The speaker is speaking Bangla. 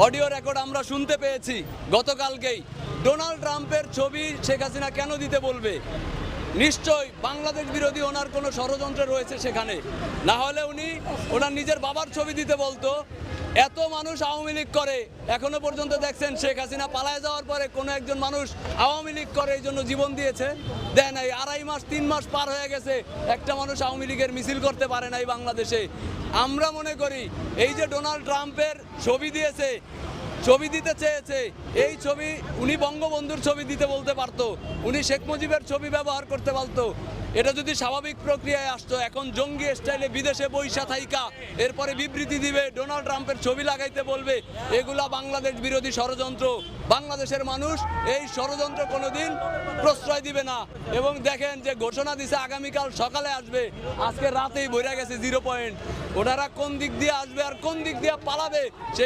অডিও রেকর্ড আমরা শুনতে পেয়েছি গতকালকেই। ডোনাল্ড ট্রাম্পের ছবি শেখ হাসিনা কেন দিতে বলবে? নিশ্চয়ই বাংলাদেশ বিরোধী ওনার কোনো ষড়যন্ত্র রয়েছে সেখানে, না হলে উনি ওনার নিজের বাবার ছবি দিতে বলতো। এত মানুষ আওয়ামী লীগ করে, এখনো পর্যন্ত দেখছেন শেখ হাসিনা পালায় যাওয়ার পরে কোনো একজন মানুষ আওয়ামী লীগ করে এই জন্য জীবন দিয়েছে? দেয় নাই। 2.5 মাস 3 মাস পার হয়ে গেছে, একটা মানুষ আওয়ামী লীগের মিছিল করতে পারে নাই বাংলাদেশে। আমরা মনে করি এই যে ডোনাল্ড ট্রাম্পের ছবি দিয়েছে, ছবি দিতে চেয়েছে, এই ছবি উনি বঙ্গবন্ধুর ছবি দিতে বলতে পারতো, উনি শেখ মুজিবের ছবি ব্যবহার করতে পারতো। এটা যদি স্বাভাবিক প্রক্রিয়ায় আসতো, এখন জঙ্গি স্টাইলে বিদেশে বৈশা থাইকা এরপরে বিবৃতি দিবে, ডোনাল্ড ট্রাম্পের ছবি লাগাইতে বলবে, এগুলা বাংলাদেশ বিরোধী ষড়যন্ত্র। বাংলাদেশের মানুষ এই ষড়যন্ত্র কোনোদিন প্রশ্রয় দিবে না। এবং দেখেন যে ঘোষণা দিছে আগামীকাল সকালে আসবে, আজকে রাতেই ভরে গেছে 0 পয়েন্ট। ওনারা কোন দিক দিয়ে আসবে আর কোন দিক দিয়ে পালাবে সেই